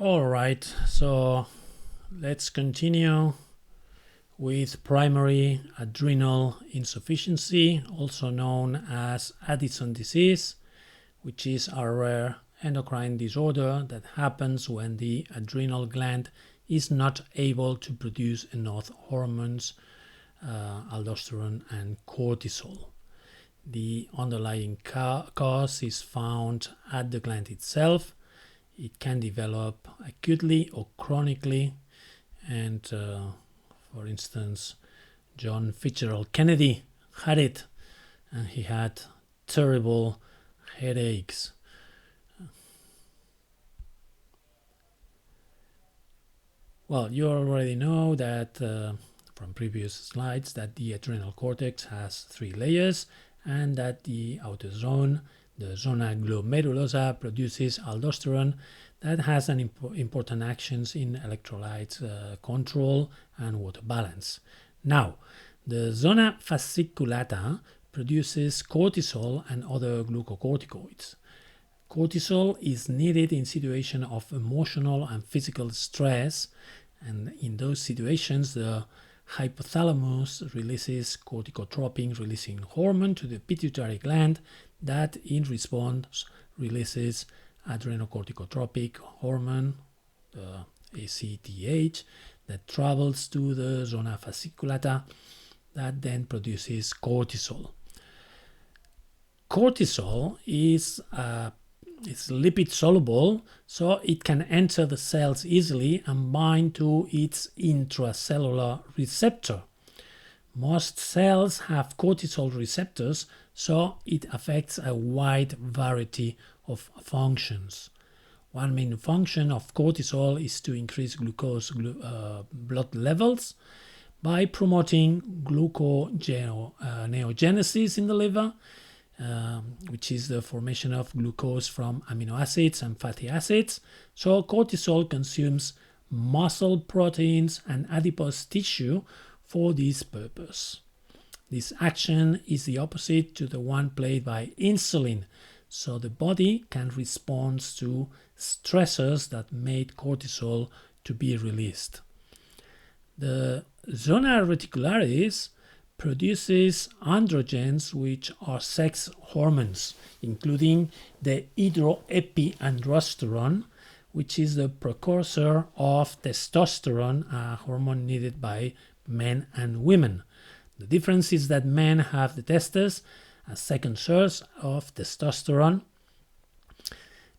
All right, so let's continue with primary adrenal insufficiency, also known as Addison disease, which is a rare endocrine disorder that happens when the adrenal gland is not able to produce enough hormones, aldosterone and cortisol. The underlying cause is found at the gland itself. It can develop acutely or chronically, and for instance, John Fitzgerald Kennedy had it, and he had terrible headaches. Well, you already know that from previous slides that the adrenal cortex has 3 layers, and that the outer zone, the zona glomerulosa, produces aldosterone that has an important actions in electrolyte control and water balance. Now, the zona fasciculata produces cortisol and other glucocorticoids. Cortisol is needed in situations of emotional and physical stress, and in those situations the hypothalamus releases corticotropin releasing hormone to the pituitary gland that in response releases adrenocorticotropic hormone, the ACTH, that travels to the zona fasciculata that then produces cortisol. Cortisol is lipid soluble, so it can enter the cells easily and bind to its intracellular receptor. Most cells have cortisol receptors, so it affects a wide variety of functions. One main function of cortisol is to increase glucose blood levels by promoting gluconeogenesis in the liver, which is the formation of glucose from amino acids and fatty acids. So cortisol consumes muscle proteins and adipose tissue for this purpose. This action is the opposite to the one played by insulin, so the body can respond to stressors that made cortisol to be released. The zona reticularis produces androgens, which are sex hormones, including the hydroepiandrosterone, which is the precursor of testosterone, a hormone needed by men and women. The difference is that men have the testes, a second source of testosterone,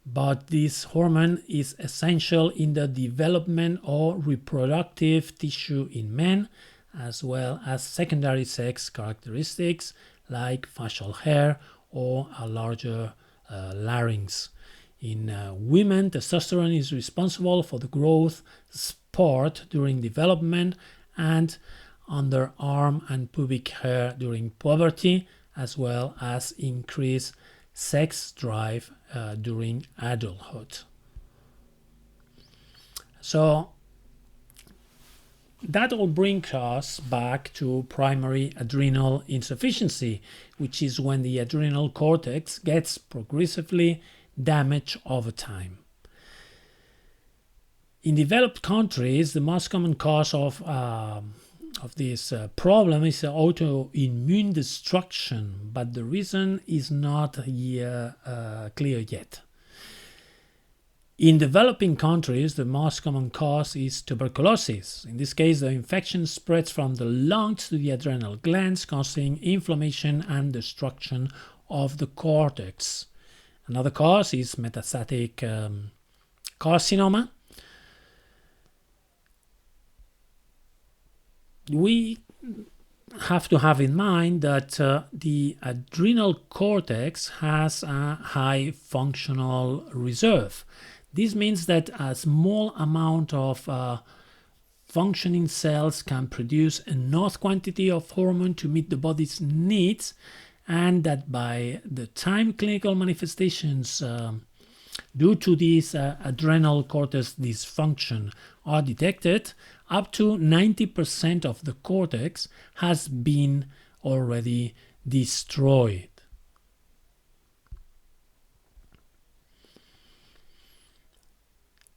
but this hormone is essential in the development of reproductive tissue in men, as well as secondary sex characteristics like facial hair or a larger larynx. In women, testosterone is responsible for the growth spurt during development and underarm and pubic hair during puberty, as well as increased sex drive during adulthood. So that all brings us back to primary adrenal insufficiency, which is when the adrenal cortex gets progressively damaged over time. In developed countries, the most common cause of this problem is autoimmune destruction, but the reason is not clear yet. In developing countries, the most common cause is tuberculosis. In this case, the infection spreads from the lungs to the adrenal glands, causing inflammation and destruction of the cortex. Another cause is metastatic carcinoma. We have to have in mind that the adrenal cortex has a high functional reserve. This means that a small amount of functioning cells can produce enough quantity of hormone to meet the body's needs, and that by the time clinical manifestations due to this adrenal cortex dysfunction are detected, up to 90% of the cortex has been already destroyed.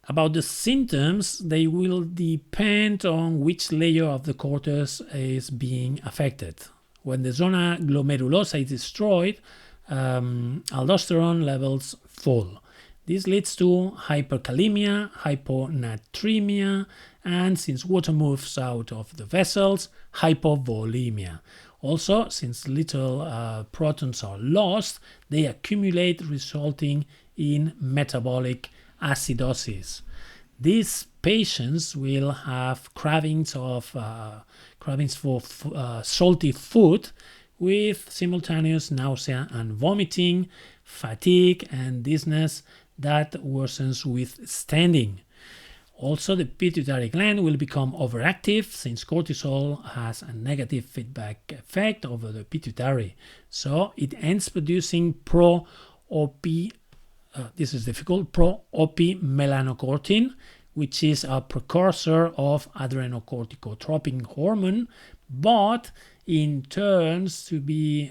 About the symptoms, they will depend on which layer of the cortex is being affected. When the zona glomerulosa is destroyed, aldosterone levels fall. This leads to hyperkalemia, hyponatremia, and since water moves out of the vessels, hypovolemia. Also, since little protons are lost, they accumulate, resulting in metabolic acidosis. These patients will have cravings for salty food, with simultaneous nausea and vomiting, fatigue and dizziness that worsens with standing. Also, the pituitary gland will become overactive since cortisol has a negative feedback effect over the pituitary. So it ends producing pro-OP melanocortin, which is a precursor of adrenocorticotropic hormone, but in turns to be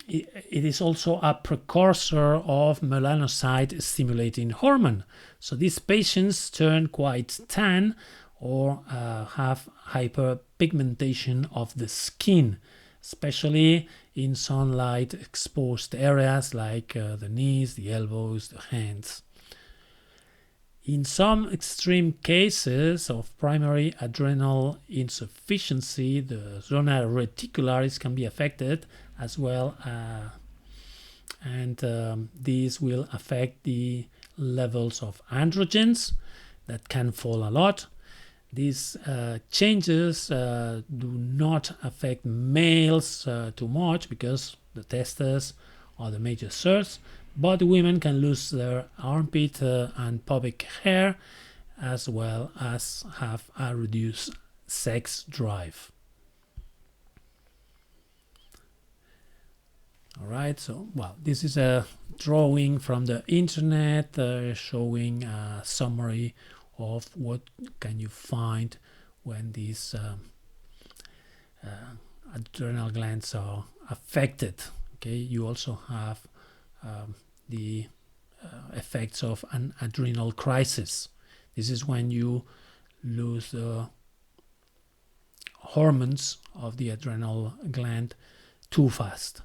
it is also a precursor of melanocyte stimulating hormone. So these patients turn quite tan or have hyperpigmentation of the skin, especially in sunlight exposed areas like the knees, the elbows, the hands. In some extreme cases of primary adrenal insufficiency, the zona reticularis can be affected as well, and these will affect the levels of androgens that can fall a lot. These changes do not affect males too much because the testes are the major source, but women can lose their armpit and pubic hair, as well as have a reduced sex drive. Alright, so this is a drawing from the internet showing a summary of what can you find when these adrenal glands are affected. Okay, you also have the effects of an adrenal crisis. This is when you lose the hormones of the adrenal gland too fast.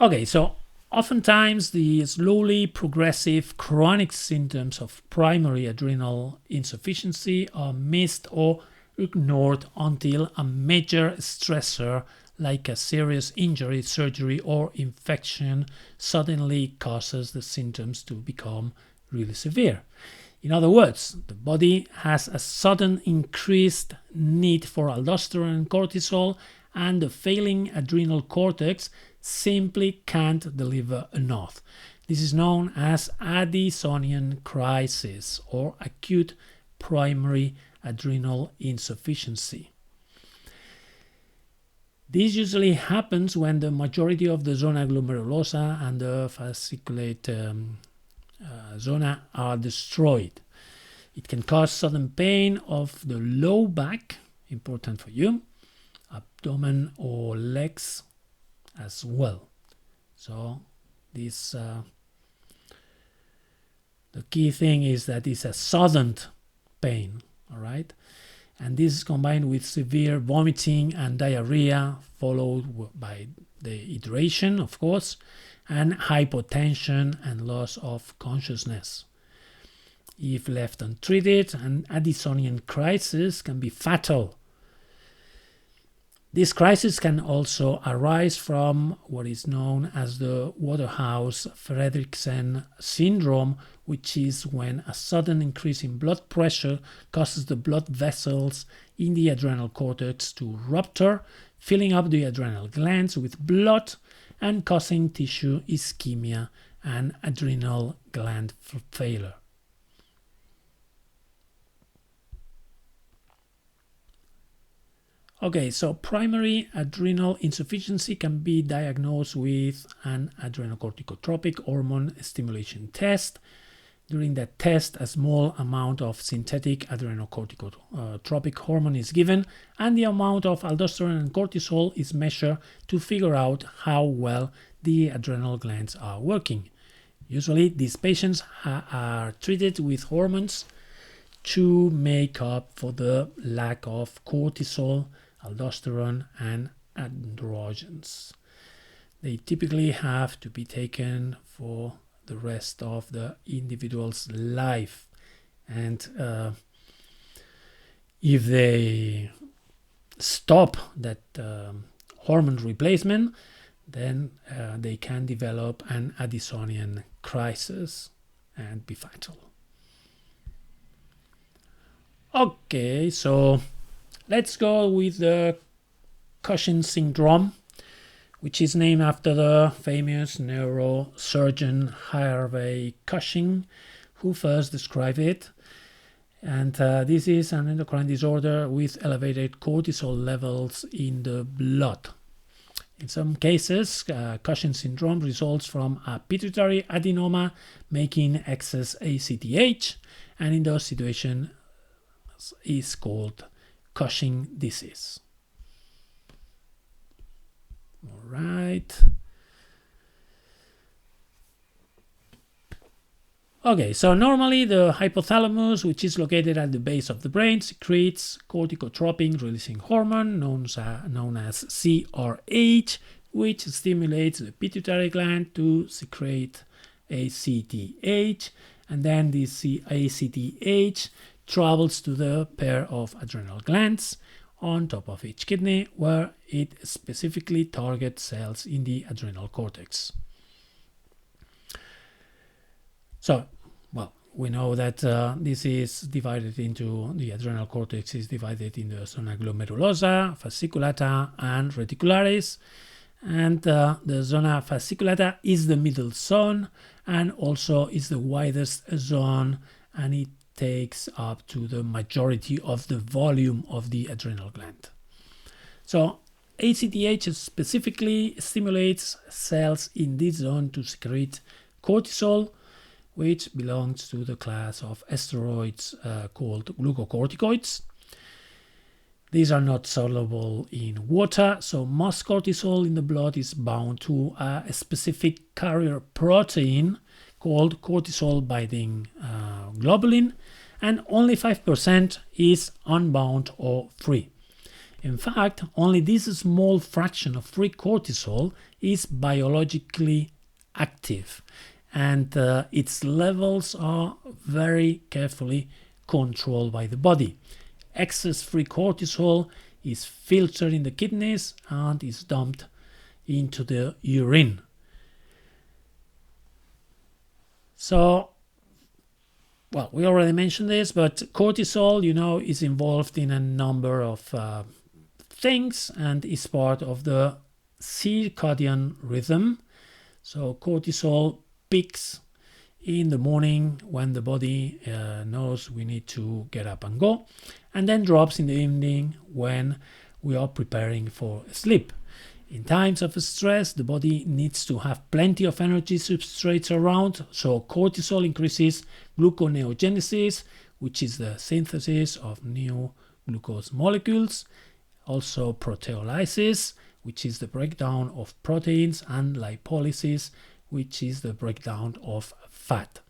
Okay, so oftentimes the slowly progressive chronic symptoms of primary adrenal insufficiency are missed or ignored until a major stressor like a serious injury, surgery, or infection suddenly causes the symptoms to become really severe. In other words, the body has a sudden increased need for aldosterone and cortisol, and the failing adrenal cortex simply can't deliver enough. This is known as Addisonian crisis or acute primary adrenal insufficiency. This usually happens when the majority of the zona glomerulosa and the fasciculate zona are destroyed. It can cause sudden pain of the low back, important for you, abdomen or legs as well. So this the key thing is that it's a sudden pain, all right? And this is combined with severe vomiting and diarrhea, followed by the iteration, of course, and hypotension and loss of consciousness. If left untreated, an Addisonian crisis can be fatal. This crisis can also arise from what is known as the Waterhouse-Friderichsen syndrome, which is when a sudden increase in blood pressure causes the blood vessels in the adrenal cortex to rupture, filling up the adrenal glands with blood and causing tissue ischemia and adrenal gland failure. Okay, so primary adrenal insufficiency can be diagnosed with an adrenocorticotropic hormone stimulation test. During that test, a small amount of synthetic adrenocorticotropic hormone is given, and the amount of aldosterone and cortisol is measured to figure out how well the adrenal glands are working. Usually these patients are treated with hormones to make up for the lack of cortisol, aldosterone and androgens. They typically have to be taken for the rest of the individual's life, and if they stop that hormone replacement, then they can develop an Addisonian crisis and be fatal. Okay, so let's go with the Cushing syndrome, which is named after the famous neurosurgeon Harvey Cushing, who first described it. And this is an endocrine disorder with elevated cortisol levels in the blood. In some cases, Cushing syndrome results from a pituitary adenoma making excess ACTH, and in those situations is called Cushing disease. All right. Okay, so normally the hypothalamus, which is located at the base of the brain, secretes corticotropin releasing hormone known as CRH, which stimulates the pituitary gland to secrete ACTH, and then this ACTH travels to the pair of adrenal glands on top of each kidney, where it specifically targets cells in the adrenal cortex. So, well, we know that this is divided into, the adrenal cortex is divided into zona glomerulosa, fasciculata, and reticularis. And the zona fasciculata is the middle zone and also is the widest zone, and it takes up to the majority of the volume of the adrenal gland. So ACTH specifically stimulates cells in this zone to secrete cortisol, which belongs to the class of steroids called glucocorticoids. These are not soluble in water, so most cortisol in the blood is bound to a specific carrier protein called cortisol-binding globulin, and only 5% is unbound or free. In fact, only this small fraction of free cortisol is biologically active, and its levels are very carefully controlled by the body. Excess free cortisol is filtered in the kidneys and is dumped into the urine. So, well, we already mentioned this, but cortisol, is involved in a number of things and is part of the circadian rhythm. So cortisol peaks in the morning when the body knows we need to get up and go, and then drops in the evening when we are preparing for sleep. In times of stress, the body needs to have plenty of energy substrates around, so cortisol increases gluconeogenesis, which is the synthesis of new glucose molecules, also proteolysis, which is the breakdown of proteins, and lipolysis, which is the breakdown of fat.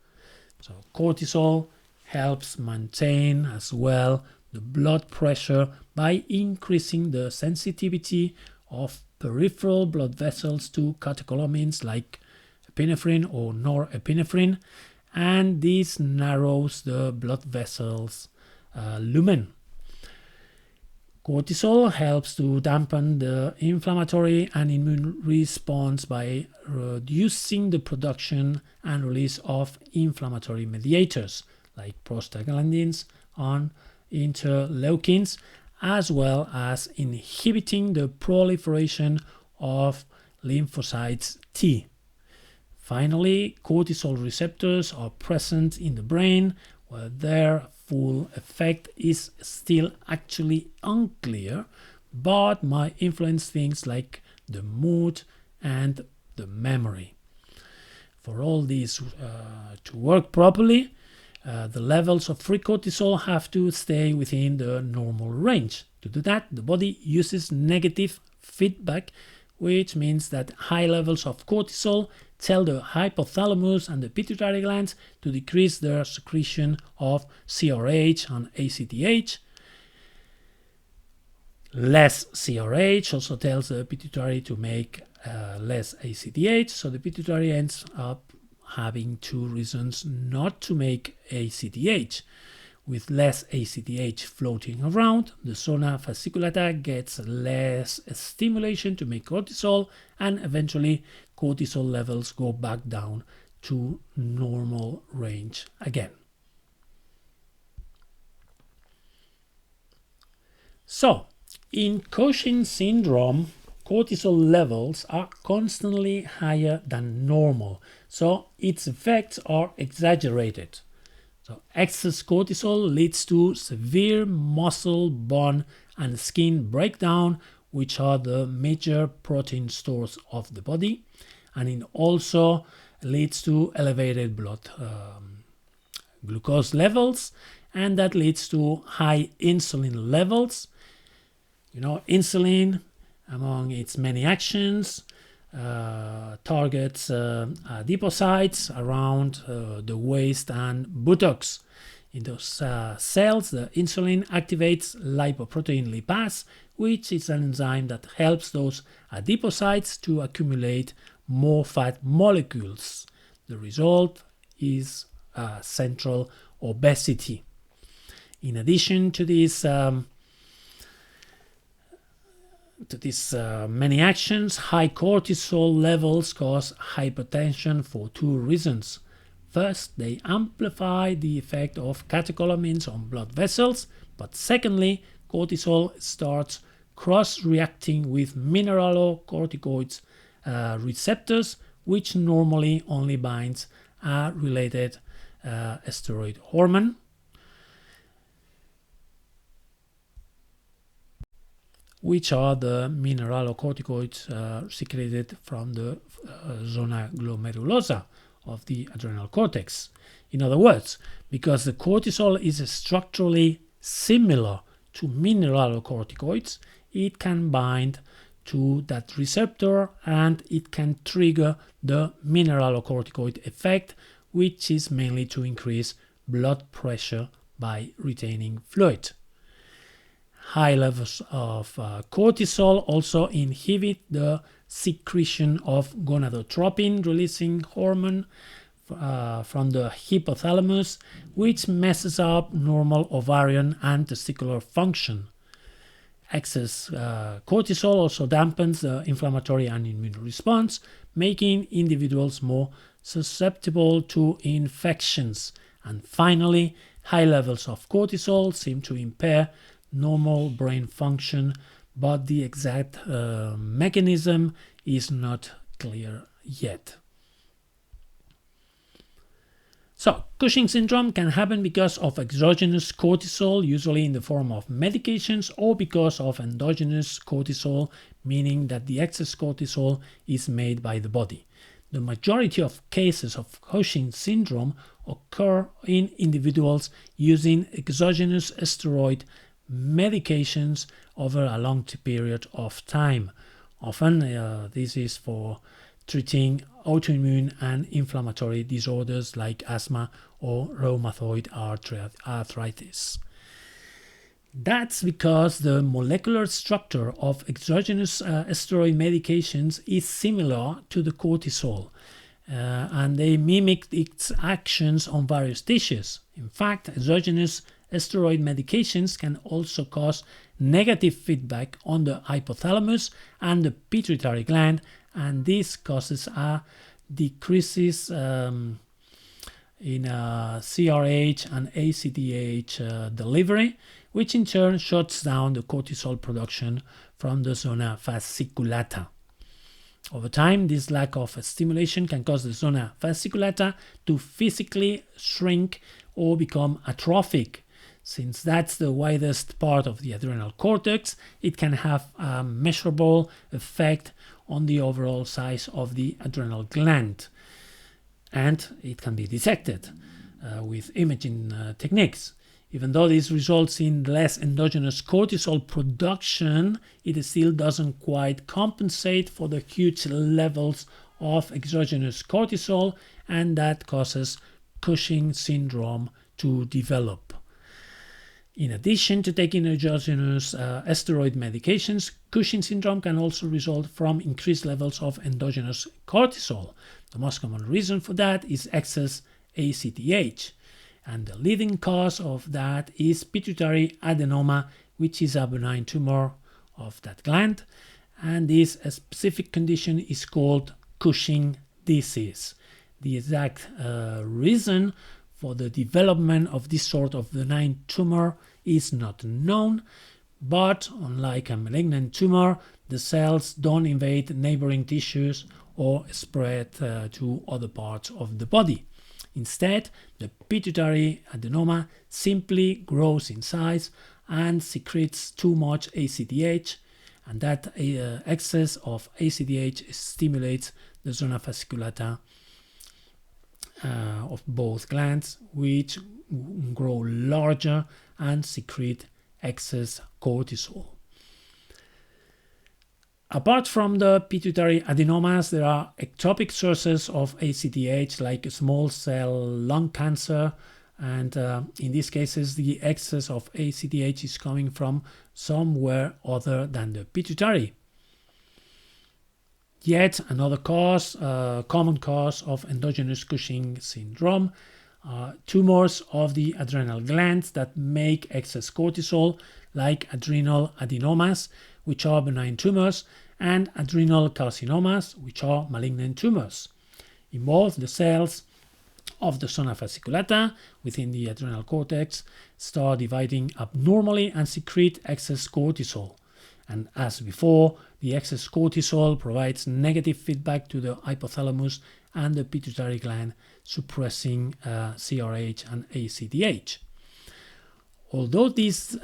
So cortisol helps maintain as well the blood pressure by increasing the sensitivity of peripheral blood vessels to catecholamines like epinephrine or norepinephrine, and this narrows the blood vessels lumen. Cortisol helps to dampen the inflammatory and immune response by reducing the production and release of inflammatory mediators like prostaglandins and interleukins, as well as inhibiting the proliferation of lymphocytes T. Finally, cortisol receptors are present in the brain, where their full effect is still actually unclear, but might influence things like the mood and the memory. For all these to work properly, the levels of free cortisol have to stay within the normal range. To do that, the body uses negative feedback which means that high levels of cortisol tell the hypothalamus and the pituitary glands to decrease their secretion of CRH and ACTH. Less CRH also tells the pituitary to make less ACTH, so the pituitary ends up having two reasons not to make ACTH. With less ACTH floating around, the zona fasciculata gets less stimulation to make cortisol, and eventually cortisol levels go back down to normal range again. So, in Cushing syndrome, cortisol levels are constantly higher than normal, so its effects are exaggerated. So excess cortisol leads to severe muscle, bone, and skin breakdown, which are the major protein stores of the body, and it also leads to elevated blood glucose levels, and that leads to high insulin levels. You know, insulin, among its many actions, targets adipocytes around the waist and buttocks. In those cells, the insulin activates lipoprotein lipase, which is an enzyme that helps those adipocytes to accumulate more fat molecules. The result is central obesity. In addition to these many actions, high cortisol levels cause hypertension for two reasons. First, they amplify the effect of catecholamines on blood vessels, but secondly, cortisol starts cross-reacting with mineralocorticoids receptors, which normally only binds a related steroid hormone. Which are the mineralocorticoids secreted from the zona glomerulosa of the adrenal cortex. In other words, because the cortisol is structurally similar to mineralocorticoids, it can bind to that receptor and it can trigger the mineralocorticoid effect, which is mainly to increase blood pressure by retaining fluid. High levels of cortisol also inhibit the secretion of gonadotropin releasing hormone from the hypothalamus, which messes up normal ovarian and testicular function. Excess cortisol also dampens the inflammatory and immune response, making individuals more susceptible to infections. And finally, high levels of cortisol seem to impair normal brain function, but the exact mechanism is not clear yet. So, Cushing syndrome can happen because of exogenous cortisol, usually in the form of medications, or because of endogenous cortisol, meaning that the excess cortisol is made by the body. The majority of cases of Cushing syndrome occur in individuals using exogenous steroid medications over a long period of time. Often this is for treating autoimmune and inflammatory disorders like asthma or rheumatoid arthritis. That's because the molecular structure of exogenous steroid medications is similar to the cortisol, and they mimic its actions on various tissues. In fact, exogenous steroid medications can also cause negative feedback on the hypothalamus and the pituitary gland, and this causes decreases in CRH and ACTH delivery, which in turn shuts down the cortisol production from the zona fasciculata. Over time, this lack of stimulation can cause the zona fasciculata to physically shrink or become atrophic. Since that's the widest part of the adrenal cortex, it can have a measurable effect on the overall size of the adrenal gland. And it can be detected with imaging techniques. Even though this results in less endogenous cortisol production, it still doesn't quite compensate for the huge levels of exogenous cortisol, and that causes Cushing syndrome to develop. In addition to taking exogenous steroid medications, Cushing syndrome can also result from increased levels of endogenous cortisol. The most common reason for that is excess ACTH. And the leading cause of that is pituitary adenoma, which is a benign tumor of that gland. And this specific condition is called Cushing disease. The exact reason for the development of this sort of benign tumor is not known, but unlike a malignant tumor, the cells don't invade neighboring tissues or spread to other parts of the body. Instead, the pituitary adenoma simply grows in size and secretes too much ACTH, and that excess of ACTH stimulates the zona fasciculata of both glands, which grow larger and secrete excess cortisol. Apart from the pituitary adenomas, there are ectopic sources of ACTH like small cell lung cancer, and in these cases the excess of ACTH is coming from somewhere other than the pituitary. Yet another cause, common cause of endogenous Cushing syndrome, tumors of the adrenal glands that make excess cortisol, like adrenal adenomas, which are benign tumors, and adrenal carcinomas, which are malignant tumors. In both, the cells of the zona fasciculata within the adrenal cortex start dividing abnormally and secrete excess cortisol. And as before, the excess cortisol provides negative feedback to the hypothalamus and the pituitary gland, suppressing CRH and ACTH. Although this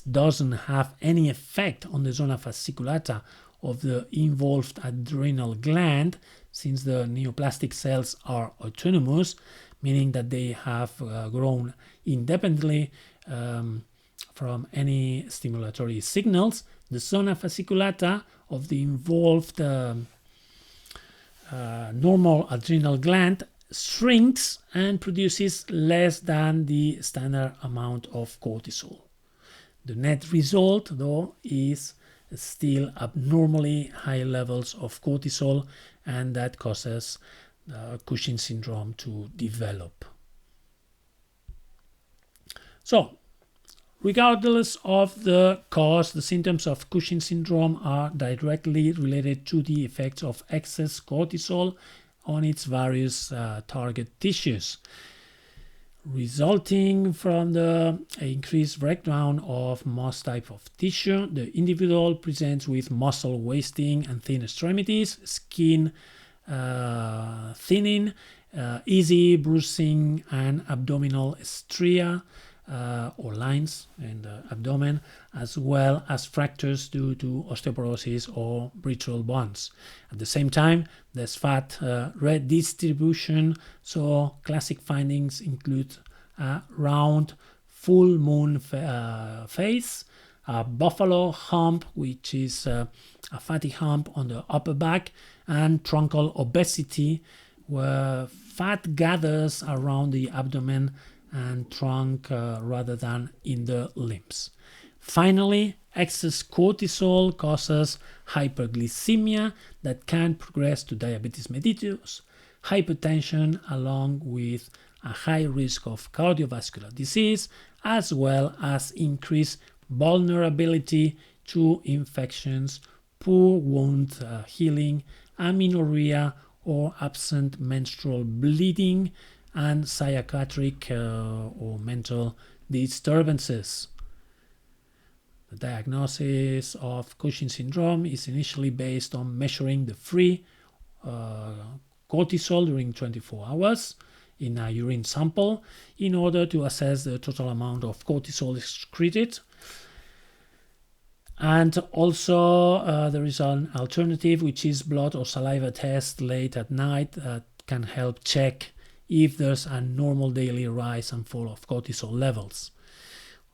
doesn't have any effect on the zona fasciculata of the involved adrenal gland, since the neoplastic cells are autonomous, meaning that they have grown independently from any stimulatory signals, the zona fasciculata of the involved normal adrenal gland shrinks and produces less than the standard amount of cortisol. The net result, though, is still abnormally high levels of cortisol, and that causes Cushing syndrome to develop. So, regardless of the cause, the symptoms of Cushing syndrome are directly related to the effects of excess cortisol on its various target tissues, resulting from the increased breakdown of most types of tissue. The individual presents with muscle wasting and thin extremities, skin thinning, easy bruising, and abdominal stria or lines in the abdomen, as well as fractures due to osteoporosis or brittle bones. At the same time, there's fat redistribution, so classic findings include a round full moon face, a buffalo hump, which is a fatty hump on the upper back, and truncal obesity, where fat gathers around the abdomen and trunk rather than in the limbs. Finally, excess cortisol causes hyperglycemia that can progress to diabetes mellitus, hypertension, along with a high risk of cardiovascular disease, as well as increased vulnerability to infections, poor wound healing, amenorrhea or absent menstrual bleeding, and psychiatric or mental disturbances. The diagnosis of Cushing syndrome is initially based on measuring the free cortisol during 24 hours in a urine sample in order to assess the total amount of cortisol excreted. And also there is an alternative, which is blood or saliva test late at night that can help check if there's a normal daily rise and fall of cortisol levels.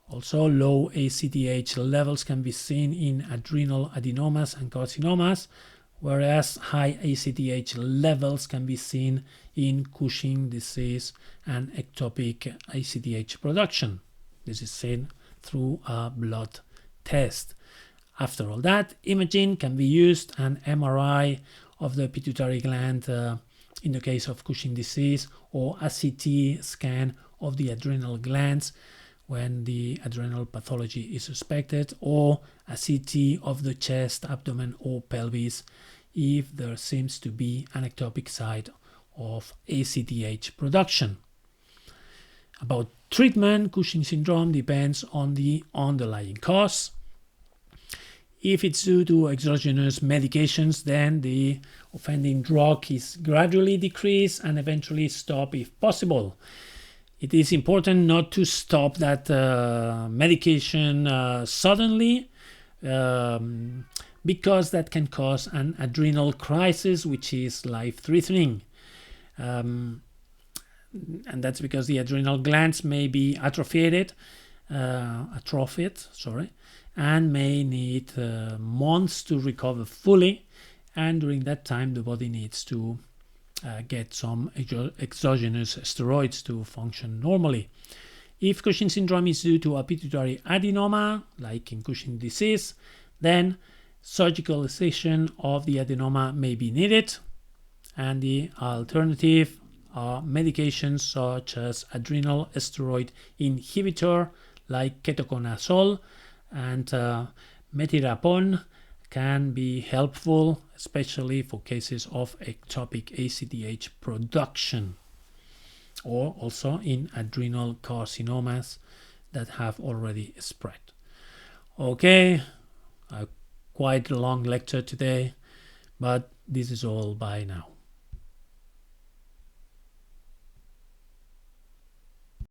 Also, low ACTH levels can be seen in adrenal adenomas and carcinomas, whereas high ACTH levels can be seen in Cushing disease and ectopic ACTH production. This is seen through a blood test. After all that, imaging can be used, an MRI of the pituitary gland in the case of Cushing disease, or a CT scan of the adrenal glands when the adrenal pathology is suspected, or a CT of the chest, abdomen, or pelvis if there seems to be an ectopic site of ACTH production. About treatment, Cushing syndrome depends on the underlying cause. If it's due to exogenous medications, then the offending drug is gradually decreased and eventually stopped if possible. It is important not to stop that medication suddenly, because that can cause an adrenal crisis, which is life-threatening. And that's because the adrenal glands may be atrophied, and may need months to recover fully. And during that time, the body needs to get some exogenous steroids to function normally. If Cushing syndrome is due to a pituitary adenoma, like in Cushing disease, then surgical excision of the adenoma may be needed, and the alternative are medications such as adrenal steroid inhibitor like ketoconazole and metirapone can be helpful, especially for cases of ectopic ACTH production, or also in adrenal carcinomas that have already spread. Okay, a quite long lecture today, but this is all. Bye now.